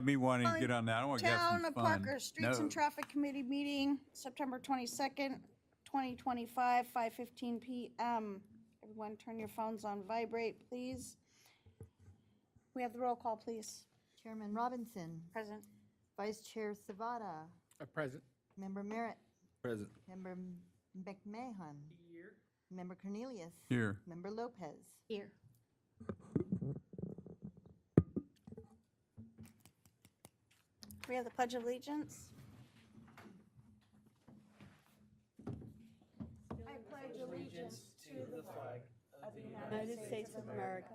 Me wanting to get on that. I want to have Town some of fun. Parker Streets and Traffic Committee meeting, September 22nd, 2025, 5:15 PM. Everyone turn your phones on vibrate, please. We have the roll call, please. Chairman Robinson, Present. Vice Chair Savada, Present. Member Merritt, Present. Member McMahon. Here. Member Cornelius. Here. Member Lopez. Here. We have the Pledge of Allegiance. I pledge allegiance to the flag of the United States of America,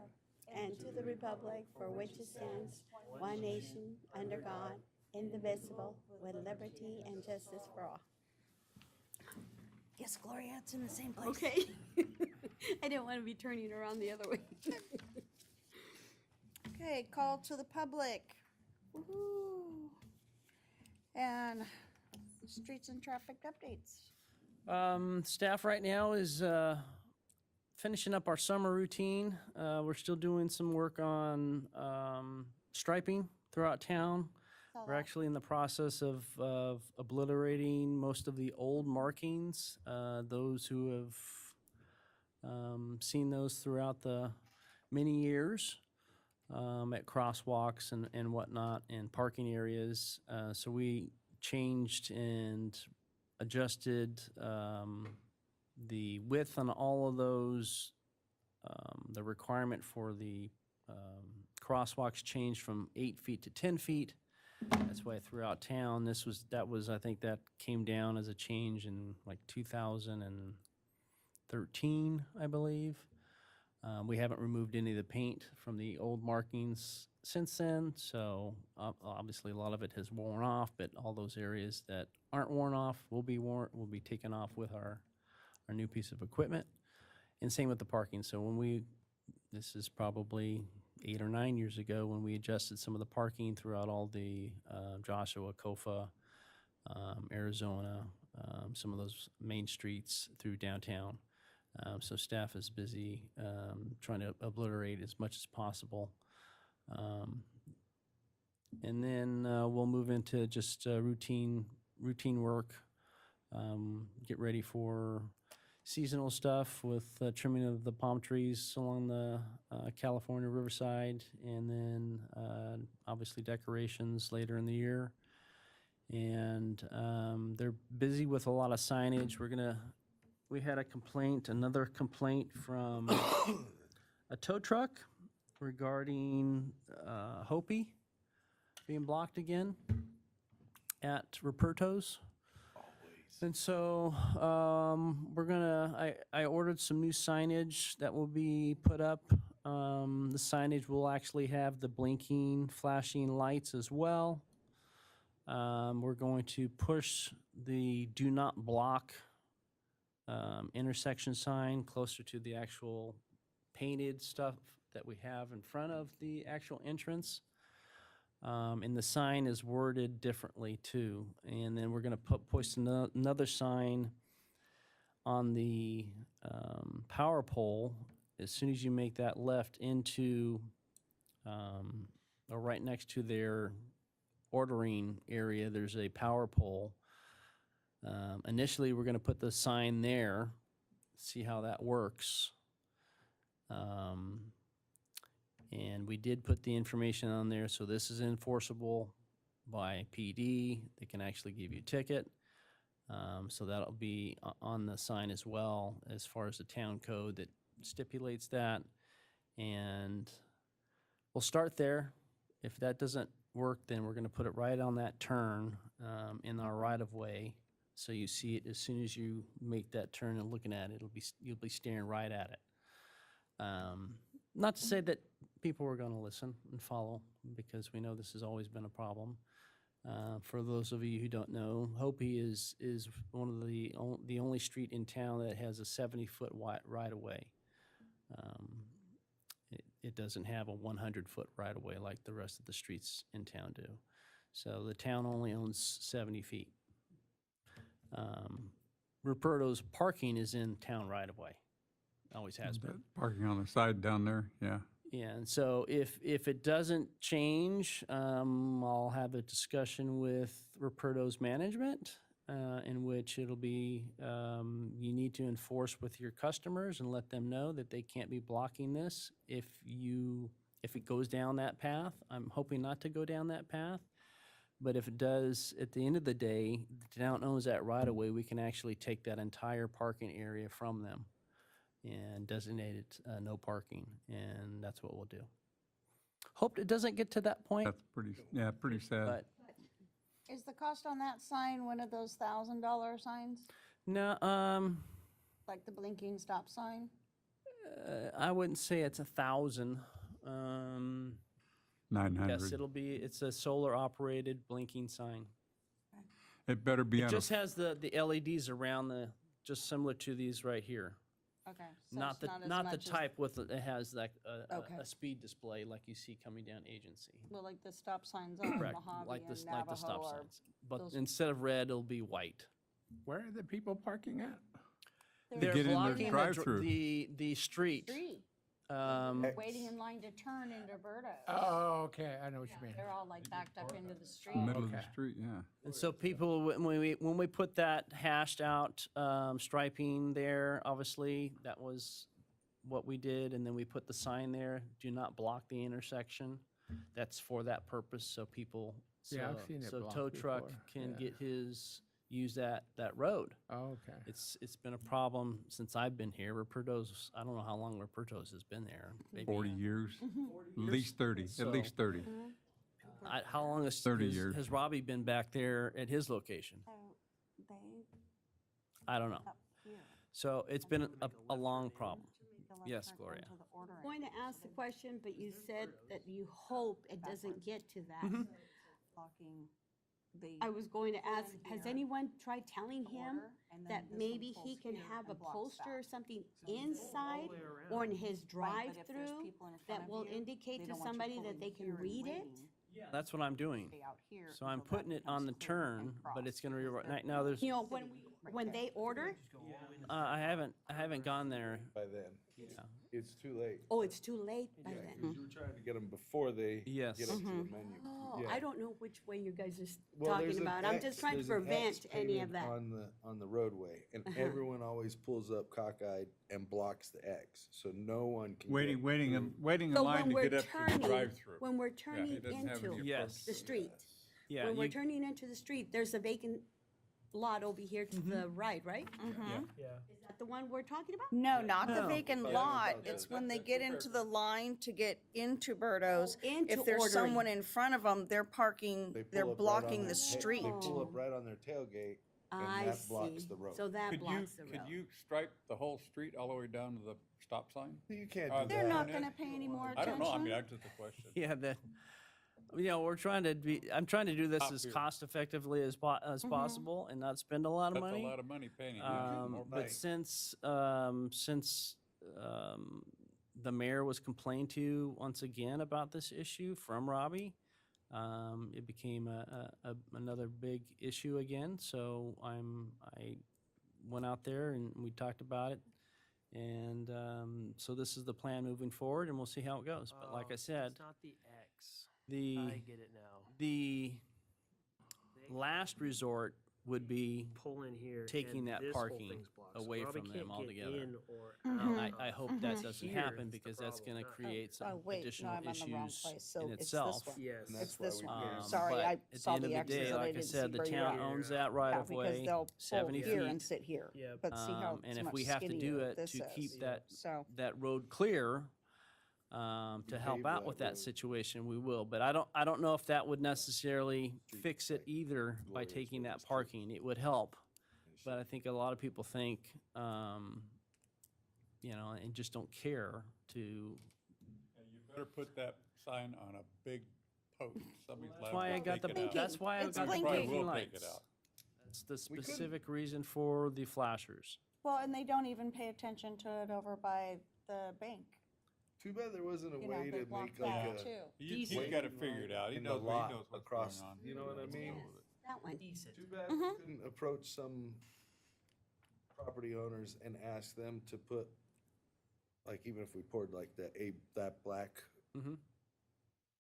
and to the republic for which it stands, one nation, under God, indivisible, with liberty and justice for all. Yes, Gloria, it's in the same place. Okay. I didn't want to be turning around the other way. Okay, call to the public. Woo-hoo. And streets and traffic updates. Staff right now is finishing up our summer routine. We're still doing some work on striping throughout town. We're actually in the process of obliterating most of the old markings. Those who have seen those throughout the many years at crosswalks and whatnot and parking areas. So we changed and adjusted the width on all of those. The requirement for the crosswalks changed from 8 feet to 10 feet. That's why throughout town, I think that came down as a change in like 2013, I believe. We haven't removed any of the paint from the old markings since then, so obviously a lot of it has worn off, but all those areas that aren't worn off will be taken off with our new piece of equipment. And same with the parking. So this is probably 8 or 9 years ago when we adjusted some of the parking throughout all the Joshua, Kofa, Arizona, some of those main streets through downtown. So staff is busy trying to obliterate as much as possible. And then we'll move into just routine work, get ready for seasonal stuff with trimming of the palm trees along the California Riverside, and then obviously decorations later in the year. And they're busy with a lot of signage. We had another complaint from a tow truck regarding Hopi being blocked again at Ruperto's. And so I ordered some new signage that will be put up. The signage will actually have the blinking, flashing lights as well. We're going to push the do not block intersection sign closer to the actual painted stuff that we have in front of the actual entrance. And the sign is worded differently too. And then we're going to post another sign on the power pole as soon as you make that left into or right next to their ordering area. There's a power pole. Initially, we're going to put the sign there, see how that works. And we did put the information on there, so this is enforceable by PD. They can actually give you a ticket. So that'll be on the sign as well as far as the town code that stipulates that. And we'll start there. If that doesn't work, then we're going to put it right on that turn in our right-of-way. So you see it as soon as you make that turn and looking at it, you'll be staring right at it. Not to say that people are going to listen and follow, because we know this has always been a problem. For those of you who don't know, Hopi is one of the only street in town that has a 70-foot right-of-way. It doesn't have a 100-foot right-of-way like the rest of the streets in town do. So the town only owns 70 feet. Ruperto's parking is in town right-of-way. Always has been. Parking on the side down there, yeah. Yeah, and so if it doesn't change, I'll have a discussion with Ruperto's management, in which it'll be, you need to enforce with your customers and let them know that they can't be blocking this if it goes down that path. I'm hoping not to go down that path. But if it does, at the end of the day, the town owns that right of way, we can actually take that entire parking area from them and designate it no parking, and that's what we'll do. Hope it doesn't get to that point, That's pretty sad. but Is the cost on that sign one of those $1,000 signs, no, like the blinking stop sign? I wouldn't say it's 1,000. 900. Yes, it's a solar operated blinking sign. It better be It on a, just has the LEDs around just similar to these right here. Okay. so Not it's the, as not the much as- type with, it has like Okay. a speed display like you see coming down Agency. Well, like the stop signs on Correct, Mojave like and the Navajo stop are. signs. But those- instead of red, it'll be white. Where are the people parking at? They're get in their blocking drive-through. the street. Street, Um, waiting in line to turn into Berto's. Oh, okay, I know what you mean. They're all like backed up into the street. middle of the okay. street, yeah. And so people, when we put that hashed out striping there, obviously, that was what we did. And then we put the sign there, do not block the intersection. That's for that purpose, so people, Yeah, I've seen it so blocked tow truck before, can yeah. use that road. Oh, okay. It's been a problem since I've been here. Ruperto's, I don't know how long Ruperto's has been there. Maybe 40 years, at least 30, So- at least 30. How long 30 years. has Robbie been back there at his location? They I don't know. up here. So it's been a long problem. The left Yes, turn Gloria. onto the ordering. Going to ask the question, but you said that you hope it doesn't get to that. Blocking the I was going to ask, has anyone tried telling him order, and then that this one maybe pulls he can here have a and blocks poster that. or something inside or in his Right, but if there's drive-through people in front that of will you, they indicate to don't want you somebody that pulling they can here and read it? waiting, That's what I'm doing. stay out here So I'm until that putting it becomes on the clear and turn, but cross, it's gonna be, because right they're now there's, You know, when they order, I haven't gone there. By then, Yeah. it's too late. oh, it's too late by Yeah, then. 'cause you were trying to get them before they Yes. get up to the menu. Oh, Yeah. I don't know which way you guys are Well, there's talking an about. I'm X- just trying to there's an X prevent any of painted that. on the roadway, and everyone always pulls up cockeyed and blocks the X, so no one can. Waiting in So line when to we're get up to the turning, drive-through. when we're turning it doesn't have any into Yes. the street, Yeah, when we're you- turning into the street, there's a vacant lot over here to the right, right? Is that the one we're talking about? No, not the No. vacant Yeah, lot. that's It's it. when they get into the line to get into Berto's. Into If there's ordering. someone in front of them, they're parking, They pull they're up right on blocking their the ta- street. They pull up right on their tailgate, I and that blocks see. the road. So that Could you, blocks the could road. you stripe the whole street all the way down to the stop sign? You can't Uh, do They're that. not gonna pay any more I don't know, I attention. mean, that's just a question. Yeah, we're trying to I'm trying to do this Top as here. cost effectively as possible and not spend a lot of That's a money. lot of money paying. Yeah, more money. But since the mayor was complained to once again about this issue from Robbie, it became another big issue again. So I went out there and we talked about it. And so this is the plan moving forward, and we'll see how it goes. But like I said, It's not the X. the I get it now. the last resort would be Pull in here. taking and that this whole parking thing's blocked. So away Robbie from them can't get altogether. in or Mhm. out. I hope that doesn't Here happen is the because that's problem, going to not- create some Oh, wait, no, additional I'm on the wrong issues place. So in it's this itself. one. Yes. And It's that's why this we one. can't- Sorry, but I at the saw end the of the X's day, and I like I didn't see said, the where you town are. owns that right Yeah, of because way, they'll pull 70 here feet. and sit here. Yep. But see how And it's if much we have to do skinnier it this to is. keep that So, road clear, to help pave out that with that road. situation, we will. But I don't know if that would necessarily fix it either by Gloria's taking with that us, too. parking. It would help. But I think a lot of people think, and just don't care to. Yeah, you better put that sign on a big post. Somebody's That's liable why I to got the, take it out. that's why I It's got the blinking. blinking Probably will take lights. it out. That's the We couldn't- specific reason for the flashers. well, and they don't even pay attention to it over by the bank. Too bad there wasn't a You know, way they to block make like that a too. He's decent got to figure it out. He in the knows, he lot knows what's across, going on. you know what I mean? That one. Decent. Too bad Mm-hmm. we couldn't approach some property owners and ask them to put like even if we poured like that black Mhm.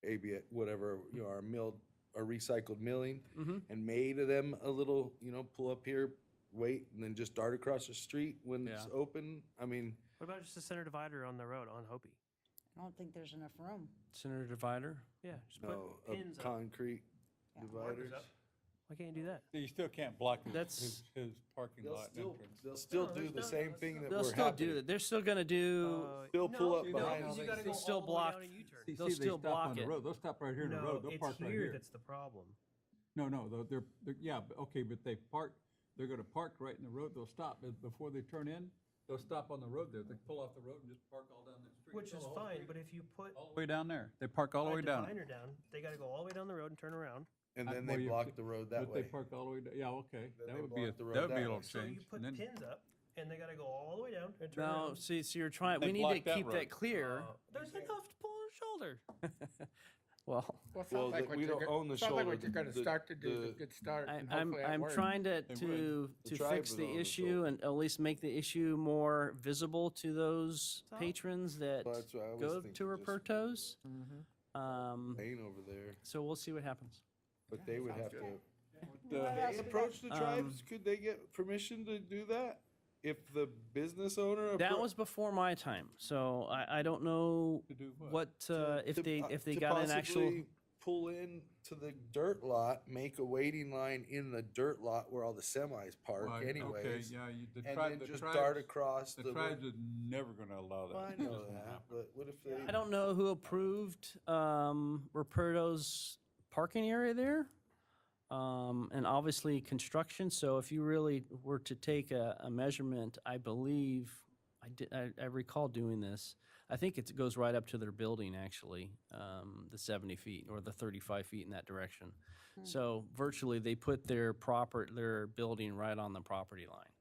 ABS, whatever, you know, our milled, our recycled milling, Mhm. and made of them a little, you know, pull up here, wait, and then just dart across the street when it's Yeah. open. I mean, What about just a center divider on the road on Hopi? I don't think there's enough room. Center divider. Yeah, just no, put pins up. concrete Yeah. dividers. up. Why can't you do that? You still can't block That's- his parking They'll lot still, entrance. they'll still No, do there's the no- same no, thing that They'll we're still happening. do that. They're still gonna do. Still pull no, up no, behind because them. you gotta They'll go still all the way block- down a U-turn. They'll still block it. They'll stop right here in the road. They'll it's park right here here. that's the problem. No, yeah, but okay, but they park, they're gonna park right in the road. They'll stop before they turn in. They'll stop on the road there. They pull off the road and just park all down that street. Which Fill is the whole fine, street, but if you put all the way down there. They park all the a way down. divider down, they gotta go all the way down the road and turn around. And then Well, they you- block the road that But they way. park all the way down. Yeah, okay. Then That they would be block the road that would be that a little way. So you change. put And then- pins up, and they gotta go all the way down and turn No, around. see, so you're trying. They We need block to that keep road. that clear. There's enough to pull on a shoulder. Well, Well, it Well, sounds like that what we you're don't go- own the sounds like shoulder. what you're gonna The- start to do is the- a good start, and I'm hopefully that works. trying to They to The to tribe fix was the on the issue shoulder. and at least make the issue more visible to those So- patrons that Well, that's what I always go think, to just Ruperto's. Lane over there, So we'll see what happens. but they would have to. What They else we got? approach the tribes, could they get permission to do that? If the business owner. That was before my time, so I don't know To do what? what if they to got an actual. possibly pull in to the dirt lot, make a waiting line in the dirt lot where all the semis park Right, okay, anyways. yeah, the And tribe, then the just tribes, dart across the the. tribes are never gonna allow that. Well, I It know just won't that, happen. but what if they? I don't know who approved Ruperto's parking area there. And obviously construction, so if you really were to take a measurement, I believe, I recall doing this. I think it goes right up to their building, actually, the 70 feet or the 35 feet in that direction. So virtually, they put their building right on the property line.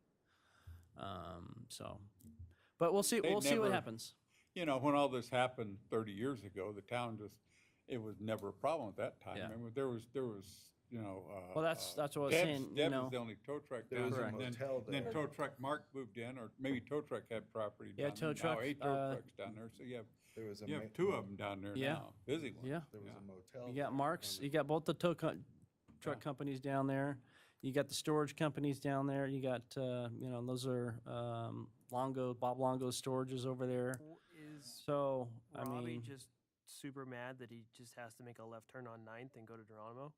But we'll see, They'd what never- happens. You know, when all this happened 30 years ago, the town just, it was never a problem at that time. Yeah. I mean, there was, you know. Well, that's what I was Deb's- saying, you Deb's know. was the only tow truck There down was a there. And then, motel then there. tow truck Mark moved in, or maybe tow truck had property Yeah, down tow there. truck, Now 8 tow trucks down there, so There was a. you have 2 of them down there Yeah. now, busy ones. Yeah. There was Yeah. a motel. You there, got I Marks, you remember. got both the truck companies down there. You got the storage companies down there. You got, those are Bob Longo's storages over there. Is So, I Robbie mean, just super mad that he just has to make a left turn on 9th and go to Geronimo?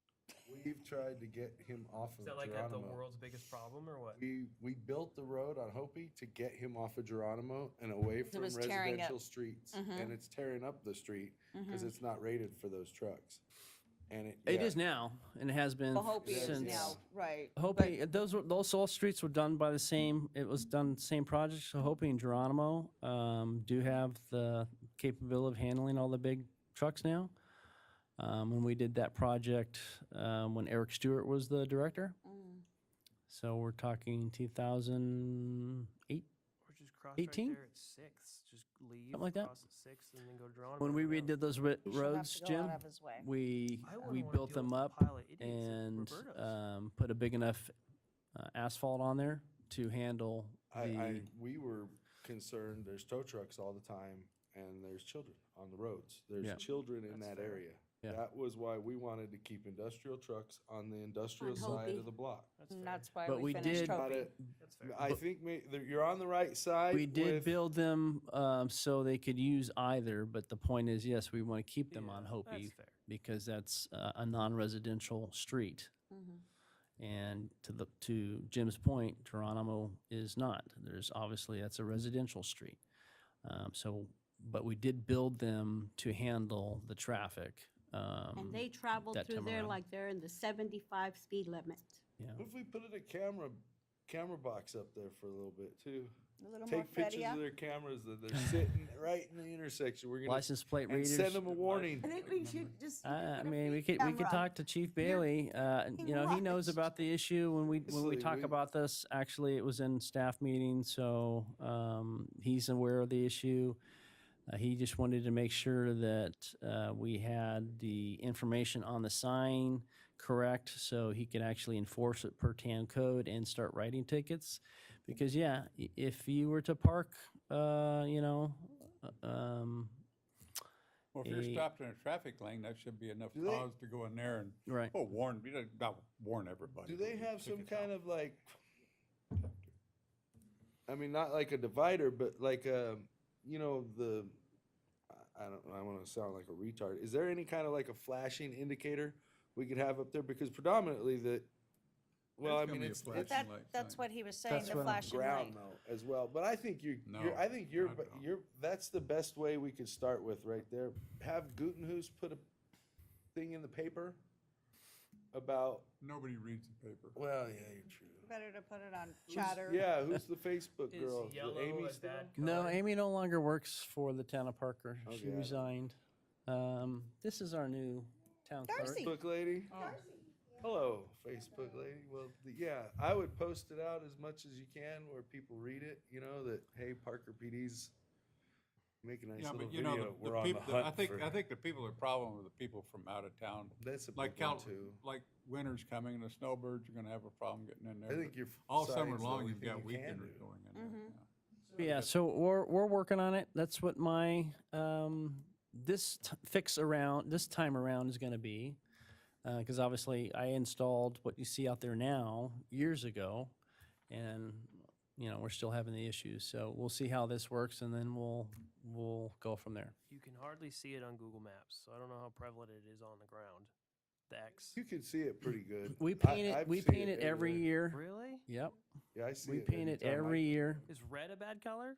We've tried to get him off of Is that like the Geronimo. world's biggest problem or what? We built the road on Hopi to get him off of Geronimo and away from was tearing up. residential streets. Mhm. And it's tearing up the street because it's not rated for those trucks. And it yeah, is now, and it has been The Hopi is since. now, right. Hopi, those all streets were done by the same, it was done same project, so Hopi and Geronimo do have the capability of handling all the big trucks now. When we did that project, when Eric Stewart was the director. So we're talking 2008, Or just cross 18? right there at 6th. Just leave, Something like that. cross at 6th, and then go to Geronimo. when we and go. redid those He should have roads, to go Jim, out of his way. we I wouldn't we wanna built deal them with the up pile of idiots at and Roberto's. put a big enough asphalt on there to handle the. we were concerned, there's tow trucks all the time and there's children on the roads. There's Yeah. children in That's that fair. area. Yeah. That was why we wanted to keep industrial trucks on the industrial On side Hopi. of the block. That's And fair. that's why But we we finished did- Not Hopi. a- That's fair. I think you're on the right side. We did with- build them so they could use either, but the point is, yes, we want to keep them on Yeah, Hopi That's fair. because that's a non-residential street. And to Jim's point, Geronimo is not. There's obviously, that's a residential street. But we did build them to handle the traffic. And they travel that through time there around. like they're in the 75 speed limit. Yeah. What if we put a camera box up there for a little bit too? A little more Take pictures Fredia. of their cameras that they're sitting right in the intersection. We're gonna License plate and readers. send them a warning. I think we should just. I mean, we could talk to Chief Bailey. He knows watched. about the issue when we Absolutely, talk we- about this. Actually, it was in staff meeting, so he's aware of the issue. He just wanted to make sure that we had the information on the sign correct, so he could actually enforce it per TAN code and start writing tickets. Because if you were to park, Well, if you're a- stopped in a traffic lane, that should be enough Do they- cause to go in there and, Right. warn, you don't, not warn everybody. Do they have some Tickets kind out. of like, I mean, not like a divider, but like you know, I want to sound like a retard. Is there any kind of like a flashing indicator we could have up there? Because predominantly well, There's I gonna mean, be a it's flashing That, light that's sign. what he was saying, That's the what I'm- flashing ground light. though as well. But I think No, I think not at all. that's the best way we could start with right there. Have Gutenhuis put a thing in the paper about. Nobody reads the paper. Well, yeah, you're true. Better to put it on Who's- chatter. Yeah, who's the Facebook Is girl? yellow Amy a still? bad No, color? Amy no longer works for the town of Parker. Okay, She I know. resigned. This is our new town clerk. Darcy. Facebook lady. Hello, Facebook lady. Well, yeah, I would post it out as much as you can where people read it. You know that hey, Parker PD's make a nice Yeah, little but you video. know, We're the on people, the hunt I think for. the people are problem with the people from out of town. That's a Like big one Cal, too. like winter's coming and the snowbirds are gonna have a problem getting in there. I think but your all summer sign's the long, only you've thing got you can weekenders do. going in there. Mm-hmm. yeah. Yeah, so we're working on it. That's what my this time around is going to be, because obviously I installed what you see out there now years ago, and we're still having the issues. So we'll see how this works, and then we'll go from there. You can hardly see it on Google Maps, so I don't know how prevalent it is on the ground. The X. You can see it pretty good. We paint it. I've We seen paint it every everywhere. year. Really? Yep, Yeah, I see we it. paint it every year. Is red a bad color?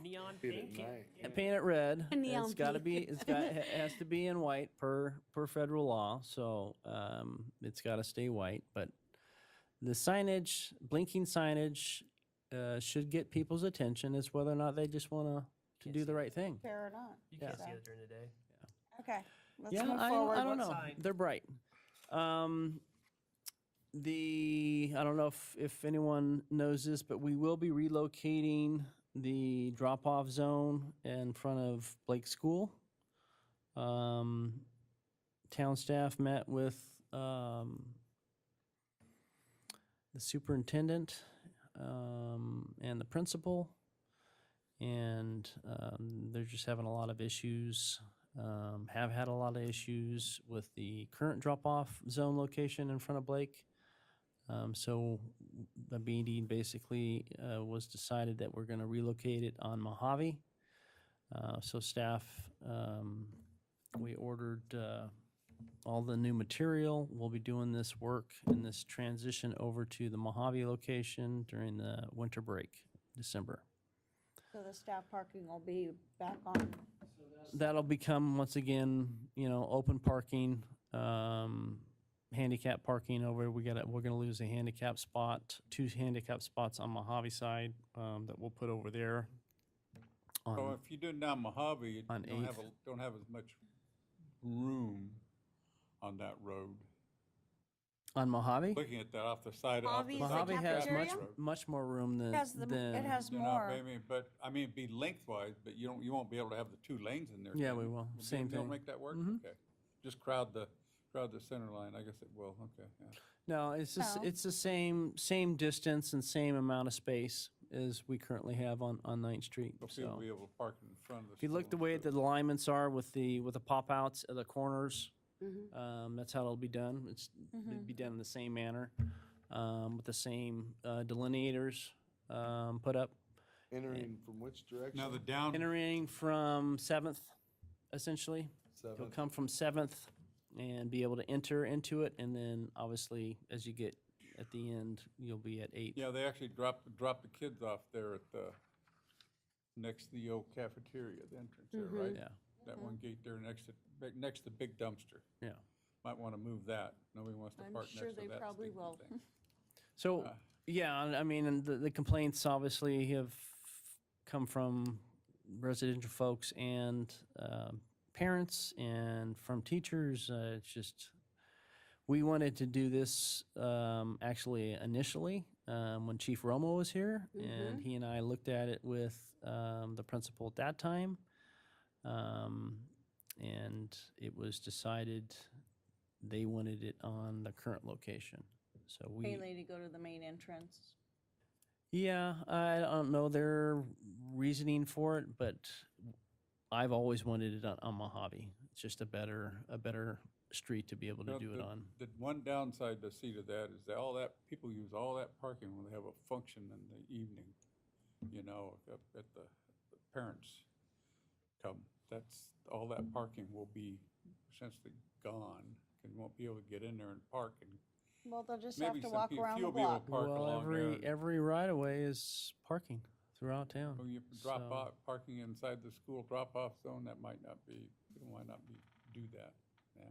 Neon See it at pink? night. Paint it red. Neon It's got to pink. be. It has to be in white per federal law. So it's got to stay white. But the signage, blinking signage, should get people's attention. Is whether or not they just want to do the right thing. Fair or not. You Yeah. can't see it during the day. Okay, let's Yeah, move I forward. don't know. sign? They're bright. I don't know if anyone knows this, but we will be relocating the drop-off zone in front of Blake School. Town staff met with the superintendent and the principal, and they're just having a lot of issues. Have had a lot of issues with the current drop-off zone location in front of Blake. So the meeting basically was decided that we're going to relocate it on Mojave. So staff, we ordered all the new material. We'll be doing this work and this transition over to the Mojave location during the winter break, December. So the staff parking will be back on. That'll become, once again, open parking, handicap parking over. We're gonna lose a handicap spot, 2 handicap spots on Mojave side that we'll put over there. So if you do it down Mojave, you on don't have as much room on that road. On Mojave, Looking at that off the side. Mojave's off the Mojave side has of the much cafeteria? much more room It than has it has You know, more. maybe, but I mean, it'd be lengthwise, but you won't be able to have the 2 lanes in there. Yeah, can we you? will. You Same think they'll thing. make that work? Mhm. Okay. Just crowd the center line. I guess it will. Okay, yeah. No, it's just, No. it's the same distance and same amount of space as we currently have on 9th Street. So people will So be able to park in front of the. if you look the school way instead that the alignments are with the pop-outs at the corners, Mhm. that's how it'll be done. It'll be done in the same manner, with the same delineators put up. Entering from which direction? Now the down, Entering from 7th, essentially. You'll Seventh. come from 7th and be able to enter into it, and then obviously, as you get at the end, you'll be at 8th. yeah, they actually drop the kids off there at the, next to the old cafeteria, the entrance there, right? Yeah. That one gate there next to big dumpster. Yeah. Might want to move that. Nobody wants to I'm park sure next to they that probably stinking will. thing. So, Uh, yeah, I mean, and the complaints obviously have come from residential folks and parents and from teachers. It's just, we wanted to do this actually initially when Chief Romo was here, and he and I looked at it with the principal at that time. And it was decided they wanted it on the current location. So we. Mainly to go to the main entrance. Yeah, I don't know their reasoning for it, but I've always wanted it on Mojave. It's just a better street to be able to Well, do it the- on. The one downside to see to that is that all that, people use all that parking when they have a function in the evening, you know, at the parents come. That's, all that parking will be essentially gone, and you won't be able to get in there and park, and Well, they'll just have maybe to some walk few around the will be able block. to park Well, along there. every right of way is parking throughout town. When you drop So- off, parking inside the school drop-off zone, that might not be, do that, yeah.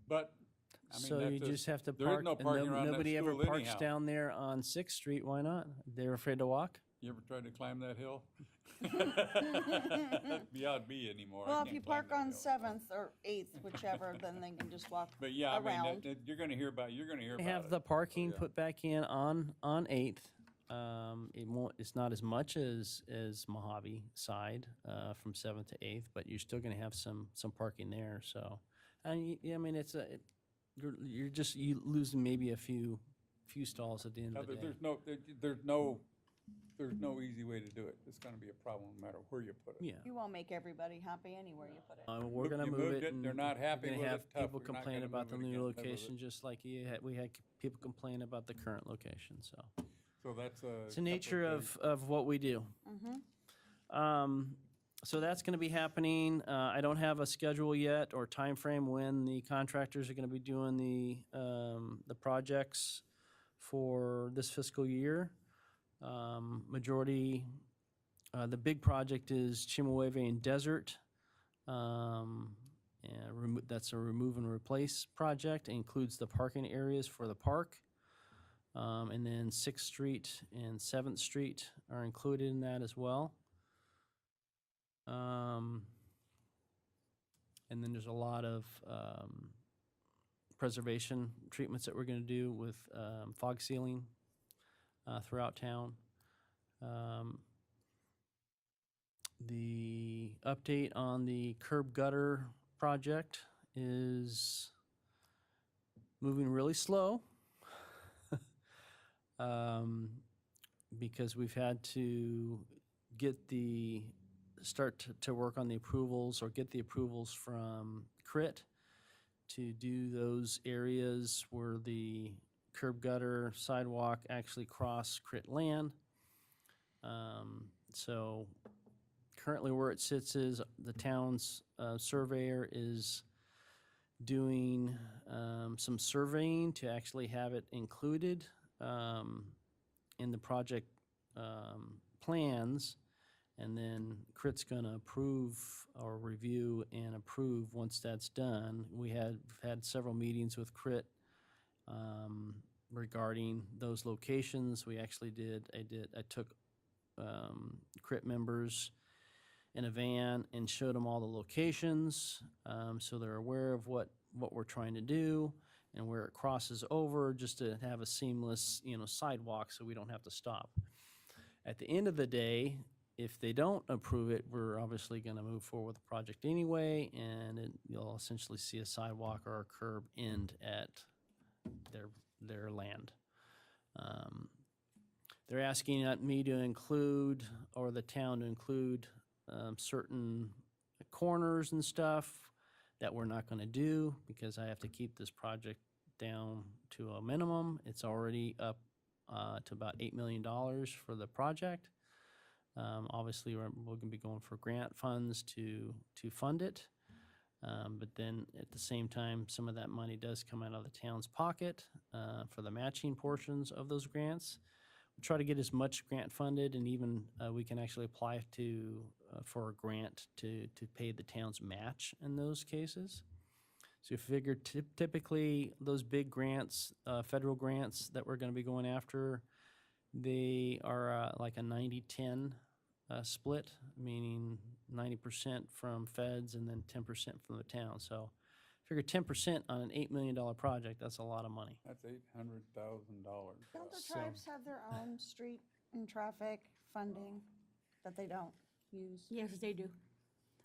But, I mean, So you that's just have to there is park, no and parking around that nobody ever school parks anyhow. down there on 6th Street. Why not? They're afraid to walk? You ever tried to climb that hill? Beyond me anymore. I Well, if can't you climb park that on hill. 7th or 8th, whichever, then they can just walk But yeah, I mean, around. you're gonna hear about, They have the parking put back in on 8th. It's not as much as Mojave side, from 7th to 8th, but you're still gonna have some parking there, so. And I mean, you're losing maybe a few stalls at the end of the day. There's no easy way to do it. It's gonna be a problem no matter where you put it. Yeah. You won't make everybody happy anywhere you put it. We're gonna You move moved it, it, and they're not happy you're with gonna it, have tough. people We're not complain gonna about move the it new again, live with location, it. just like we had people complain about the current location, so. So that's a. It's the nature of what we do. So that's gonna be happening. I don't have a schedule yet or time frame when the contractors are gonna be doing the projects for this fiscal year. Majority, the big project is Chemehuevi Desert. And that's a remove and replace project. It includes the parking areas for the park. And then 6th Street and 7th Street are included in that as well. And then there's a lot of preservation treatments that we're going to do with fog sealing throughout town. The update on the curb gutter project is moving really slow. Because we've had to start to work on the approvals or get the approvals from CRIT to do those areas where the curb gutter sidewalk actually cross CRIT land. So currently where it sits is the town's surveyor is doing some surveying to actually have it included in the project plans, and then CRIT's gonna approve or review and approve once that's done. We have had several meetings with CRIT regarding those locations. We actually I took CRIT members in a van and showed them all the locations, so they're aware of what we're trying to do and where it crosses over, just to have a seamless, sidewalk so we don't have to stop. At the end of the day, if they don't approve it, we're obviously gonna move forward with the project anyway, and you'll essentially see a sidewalk or a curb end at their land. They're asking me to include, or the town to include, certain corners and stuff that we're not gonna do because I have to keep this project down to a minimum. It's already up to about $8 million for the project. Obviously, we're gonna be going for grant funds to fund it. But then at the same time, some of that money does come out of the town's pocket for the matching portions of those grants. We try to get as much grant funded, and even we can actually apply for a grant to pay the town's match in those cases. So you figure typically those big grants, federal grants that we're going to be going after, they are like a 90-10 split, meaning 90% from feds and then 10% from the town. So figure 10% on an $8 million project, that's a lot of money. That's $800,000. Don't the So- tribes have their own street and traffic funding that they don't use? Yes, they do.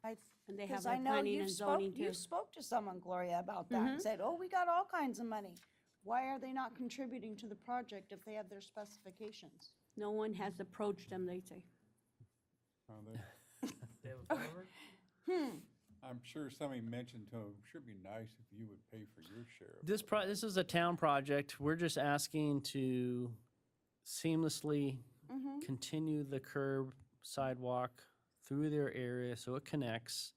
And they have Because their I know planning you and spoke, zoning too. you spoke to someone, Gloria, about that, and said, oh, we got all kinds of money. Why are they not contributing to the project if they have their specifications? No one has approached them, they say. They have a phone number? I'm sure somebody mentioned to him, sure be nice if you would pay for your share. of This it." this is a town project. We're just asking to seamlessly Mm-hmm. continue the curb sidewalk through their area so it connects.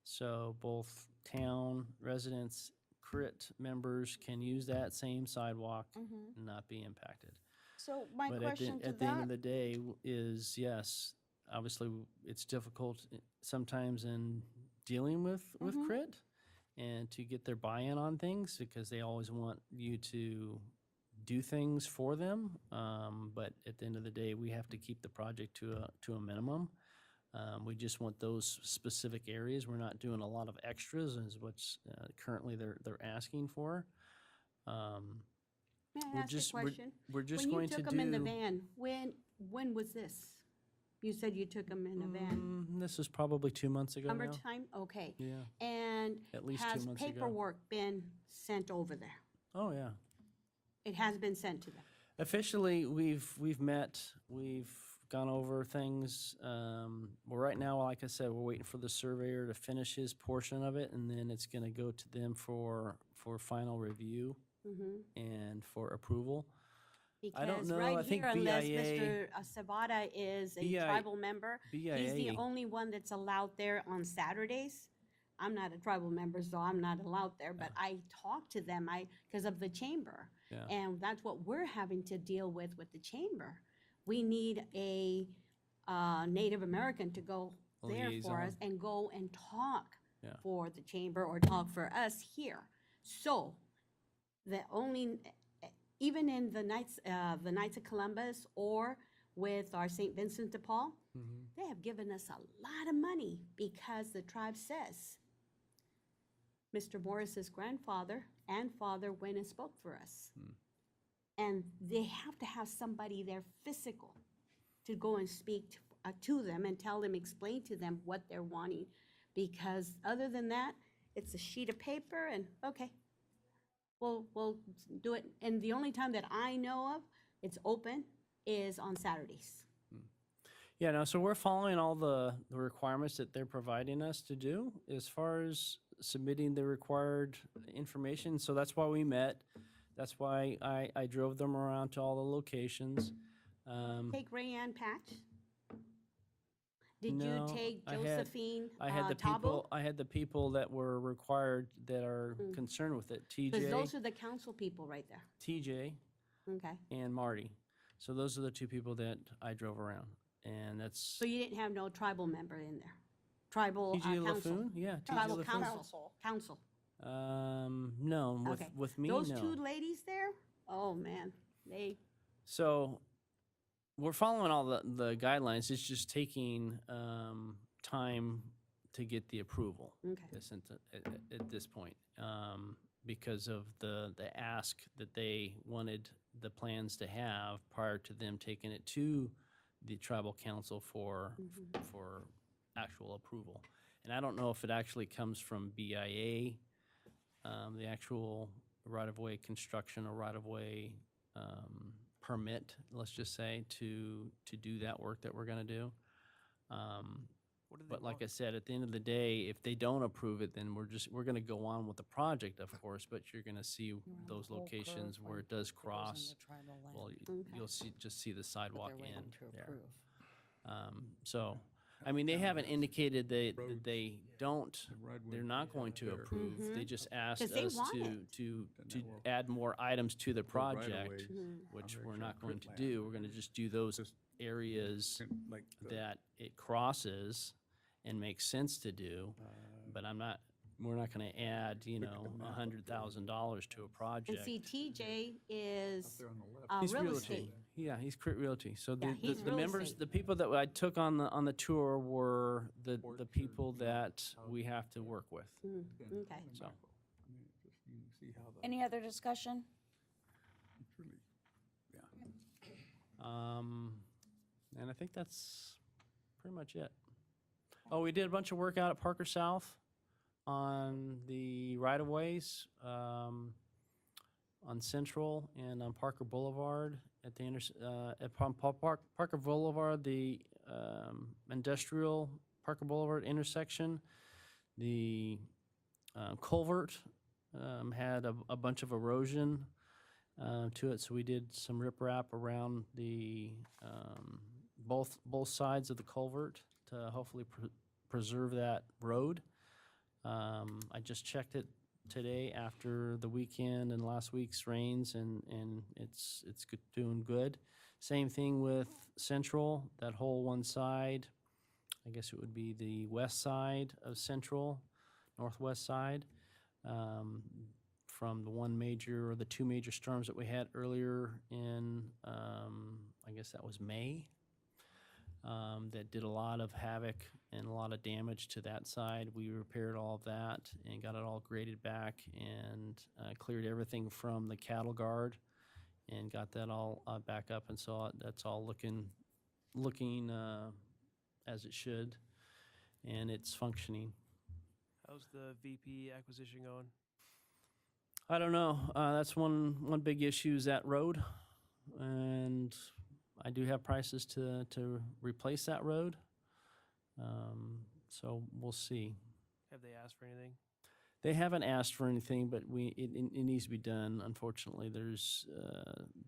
So both town residents, CRIT members can use that same sidewalk and not be impacted. So my But question to at the end of that, the day is, yes, obviously it's difficult sometimes in dealing with CRIT and to get their buy-in on things because they always want you to do things for them. But at the end of the day, we have to keep the project to a minimum. We just want those specific areas. We're not doing a lot of extras is what's currently they're asking for. May I We're ask just- a question? We're just When going you to took them in the do. van, when was this? You said you took them in a van. This is probably 2 months ago now. Summertime? Okay. Yeah. And At least 2 has months ago. paperwork been sent over there? Oh, yeah. It has been sent to them. Officially, we've met, we've gone over things. Well, right now, like I said, we're waiting for the surveyor to finish his portion of it, and then it's gonna go to them for final review and for approval. I don't Because know, right I think here, unless BIA Mr. Sabata is a BIA tribal member, he's the BIA. only one that's allowed there on Saturdays. I'm not a tribal member, so I'm not allowed there, but I talk to them, because of the chamber. Yeah. And that's what we're having to deal with the chamber. We need a Native American to go A there for us liaison. and go and talk Yeah. for the chamber or talk for us here. So, the only, even in the Knights of Columbus or with our St. Vincent de Paul, they have given us a lot of money because the tribe says Mr. Morris's grandfather and father went and spoke for us. And they have to have somebody there physical to go and speak to them and tell them, explain to them what they're wanting. Because other than that, it's a sheet of paper and, okay, we'll do it. And the only time that I know of it's open is on Saturdays. Yeah, no, so we're following all the requirements that they're providing us to do as far as submitting the required information. So that's why we met. That's why I drove them around to all the locations. Take Rayanne Patch? Did you No, take I had- Josephine I had the Tabo? people. I had the people that were required that are concerned with it. Because those TJ, are the council people right there. TJ, Okay. and Marty. So those are the two people that I drove around, and that's So you didn't have no tribal member in there? Tribal TJ council? LaFoon. Yeah, TJ Tribal LaFoon. council. No, Okay. with me, Those no. two ladies there, oh, man, So we're following all the guidelines. It's just taking time to get the approval. okay. At this point, because of the ask that they wanted the plans to have prior to them taking it to the tribal council for actual approval. And I don't know if it actually comes from BIA, the actual right-of-way construction or right-of-way permit, let's just say, to do that work that we're gonna do. What do they But like want? I said, at the end of the day, if they don't approve it, then we're gonna go on with the project, of course, but you're gonna see those locations where it does cross. Well, you'll just see the sidewalk end there. So, I mean, they haven't indicated that they don't, they're not going to approve. They just asked 'Cause they us want to Then that will- add more items to the Go right project, away. which on we're their not going crit to land. do. We're gonna just do those Just areas Like the, that it crosses and makes sense to do, but we're not gonna add, Look at the map up $100,000 to a And project. see, TJ is there on the left. uh, He's real realty. estate. Yeah, he's Crit Realty. So Yeah, the he's real members, estate. the people that I took on the tour were the people that we have to work with. Okay. So, I mean, just, you can see how the, Any other discussion? it's really, yeah. and I think that's pretty much it. Oh, we did a bunch of work out at Parker South on the right-of-ways, on Central and on Parker Boulevard. at the at Parker Boulevard, the industrial Parker Boulevard intersection. The culvert had a bunch of erosion to it, so we did some riprap around the both sides of the culvert to hopefully preserve that road. I just checked it today after the weekend and last week's rains, and it's doing good. Same thing with Central, that whole one side. I guess it would be the west side of Central, northwest side, from the one major or the two major storms that we had earlier in, I guess that was May, that did a lot of havoc and a lot of damage to that side. We repaired all of that and got it all graded back and cleared everything from the cattle guard and got that all back up, and so that's all looking as it should, and it's functioning. How's the VP acquisition going? I don't know. That's one big issue is that road, and I do have prices to replace that road. So we'll see. Have they asked for anything? They haven't asked for anything, but it needs to be done. Unfortunately, there's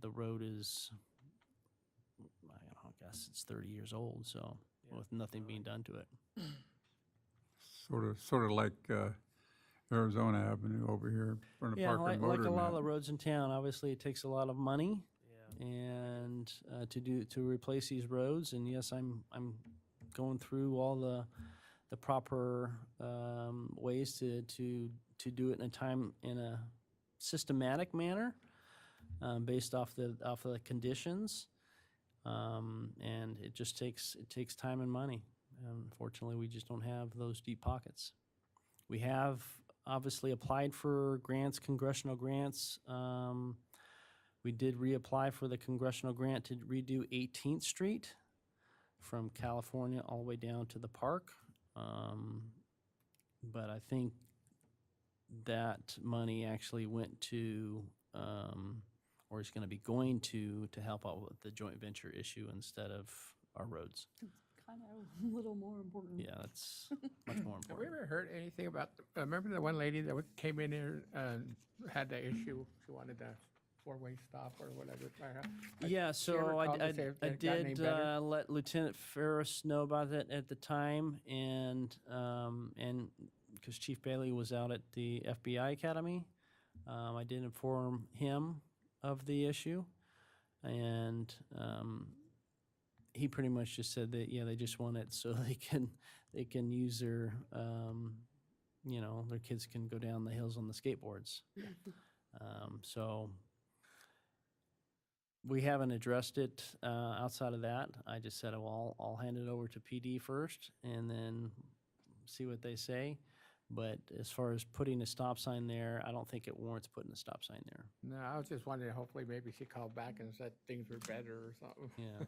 the road is, I don't know, I guess it's 30 years old, so Yeah. with nothing being done to it. Sort of like Arizona Avenue over here in front of Yeah, Parker like Motor a lot of Net. the roads in town, obviously it takes a lot of money Yeah. and to replace these roads. And yes, I'm going through all the proper ways to do it in a systematic manner, based off the conditions, and it just takes time and money. Unfortunately, we just don't have those deep pockets. We have obviously applied for grants, congressional grants. We did reapply for the congressional grant to redo 18th Street from California all the way down to the park. But I think that money actually went to, or is going to be going to help out with the joint venture issue instead of our roads. Kind of a little more important. Yeah, that's much more Have we important. ever heard anything about, remember the one lady that came in here and had the issue? She wanted a four-way stop or whatever. Yeah, ever so called to I say if it got any did better? let Lieutenant Ferris know about that at the time, and because Chief Bailey was out at the FBI Academy, I did inform him of the issue, and he pretty much just said that they just want it so they can use their their kids can go down the hills on the skateboards. So we haven't addressed it outside of that. I just said, well, I'll hand it over to PD first and then see what they say. But as far as putting a stop sign there, I don't think it warrants putting a stop sign there. No, I was just wondering, hopefully maybe she called back and said things were better or something. Yeah.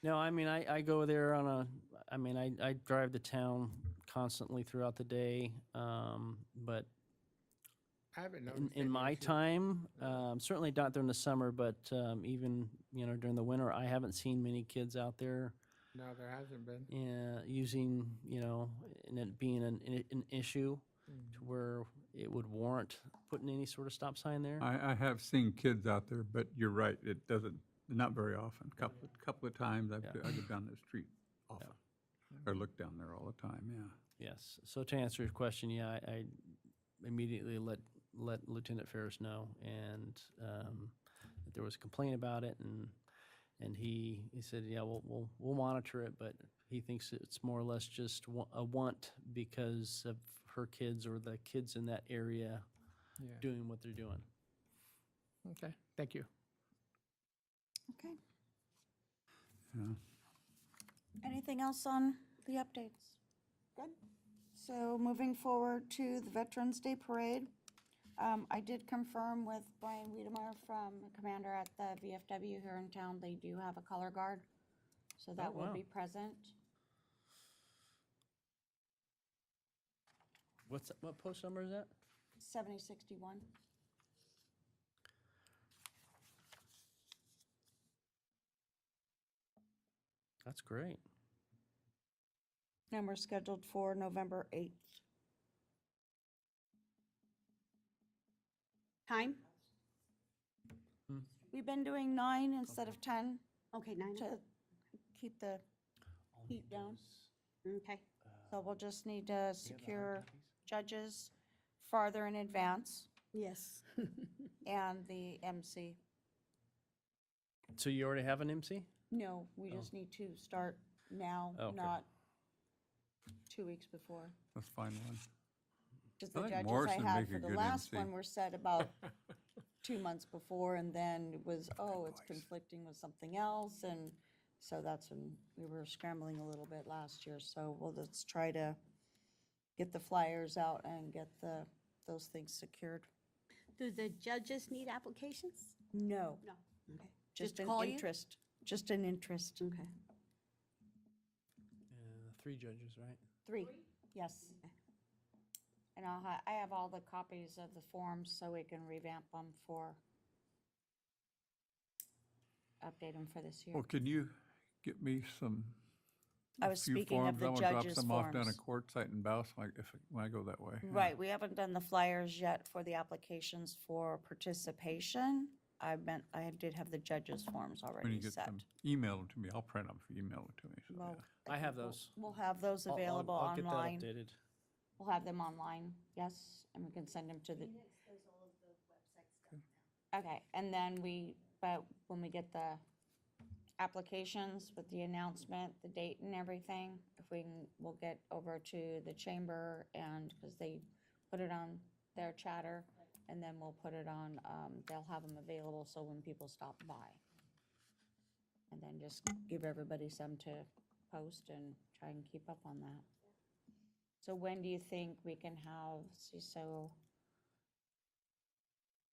No, I mean, I go there I drive the town constantly throughout the day. But I haven't noticed. in any my issue. time, certainly not during the summer, but even, during the winter, I haven't seen many kids out there No, there hasn't been. using, and it being an issue to where it would warrant putting any sort of stop sign there. I have seen kids out there, but you're right, it doesn't, not very often. Couple of times I go down the street often, or look down there all the time, yeah. Yes. So to answer your question, yeah, I immediately let Lieutenant Ferris know, and that there was a complaint about it, and he said, yeah, we'll monitor it, but he thinks it's more or less just a want because of her kids or the kids in that area Yeah. doing what they're doing. Okay, thank you. Okay. Yeah. Anything else on the updates? Good. So moving forward to the Veterans Day Parade. I did confirm with Brian Wiedemeyer from the commander at the VFW here in town, they do have a color guard. So that will wow. be present. What post number is that? 7061. That's great. And we're scheduled for November 8th. Time? We've been doing 9 instead of 10 Okay, 9. to keep the heat down. Okay. So we'll just need to secure judges farther in advance Yes. and the MC. So you already have an MC? No, we just need to start now, Okay. not 2 weeks before. Let's find one. Because I the think judges Morrison I had make a for the good last MC. one were set about 2 months before, and then it was, oh, it's conflicting with something else, and so that's when we were scrambling a little bit last year, so we'll just try to get the flyers out and get those things secured. Do the judges need applications? No, No. Okay. just an call you? interest, just an interest. Okay. 3 judges, right? 3, yes. And I have all the copies of the forms so we can revamp them update them for this year. Well, can you get me some? I a was few speaking of forms? the I wanna drop judges' some off down forms. at Quartzsite and Baus, like, when I go that way. yeah. Right, we haven't done the flyers yet for the applications for participation. I did have the judges' forms When you already get set. them, email them to me. I'll print them if you email them to me. So, Well, yeah. I have we'll- those. We'll have those I'll- I'll- available I'll get that online. updated. We'll have them online, yes, and we can send them to the. Okay, and then but when we get the applications with the announcement, the date and everything, we'll get over to the chamber and, because they put it on their chatter, and then we'll put it on, they'll have them available so when people stop by. And then just give everybody some to post and try and keep up on that. So when do you think we can have, so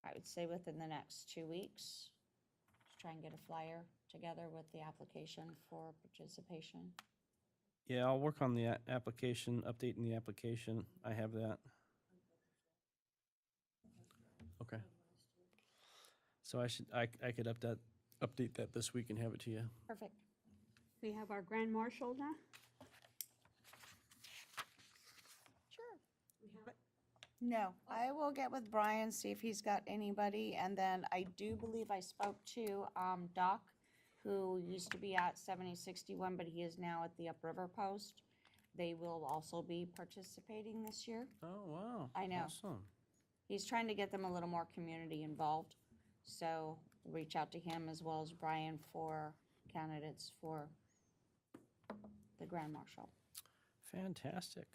I would say within the next 2 weeks, just try and get a flyer together with the application for participation. Yeah, I'll work on the application, updating the application. I have that. Okay. So I could update that this week and have it to you. Perfect. We have our grand marshal now. Sure. No, I will get with Brian, see if he's got anybody, and then I do believe I spoke to Doc, who used to be at 7061, but he is now at the Upriver Post. They will also be participating this year. Oh, wow. I know. Awesome. He's trying to get them a little more community involved, so reach out to him as well as Brian for candidates for the Grand Marshal. Fantastic.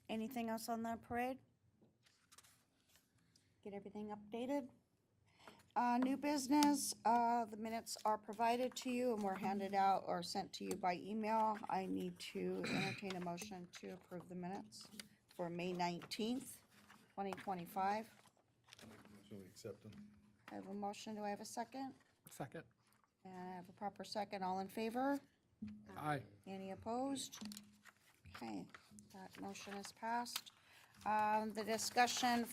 Anything else on the parade? Get everything updated? New business, the minutes are provided to you and were handed out or sent to you by email. I need to entertain a motion to approve the minutes for May 19th, 2025. So we accept them. I have a motion, do I have a second? Second. And I have a proper second, all in favor? Aye. Any opposed? Okay, that motion is passed. The discussion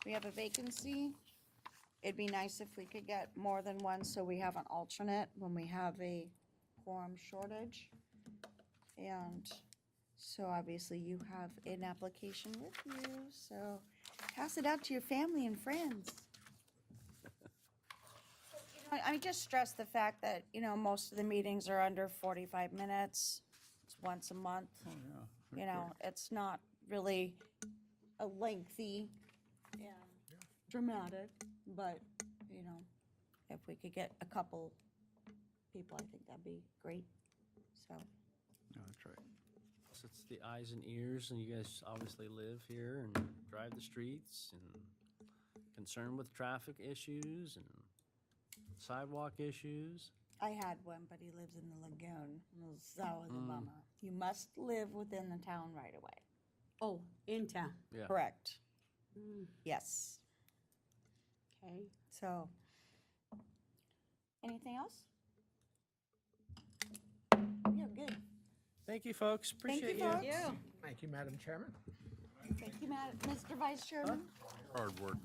we have a vacancy. It'd be nice if we could get more than one, so we have an alternate when we have a quorum shortage. And so obviously you have an application with you, so pass it out to your family and friends. I just stress the fact that, most of the meetings are under 45 minutes. It's once a month. Oh, yeah. It's not really a lengthy and dramatic, but, if we could get a couple people, I think that'd be great, so. Yeah, that's right. So it's the eyes and ears, and you guys obviously live here and drive the streets and concerned with traffic issues and sidewalk issues. I had one, but he lives in the lagoon. That was a bummer. You must live within the town right away. Oh, in town. Yeah. Correct. Yes. Okay. So, anything else? You're good. Thank you, folks. Thank Appreciate you, you. folks. Thank you, Madam Chairman. Thank you, Mr. Vice Chairman. Hard work.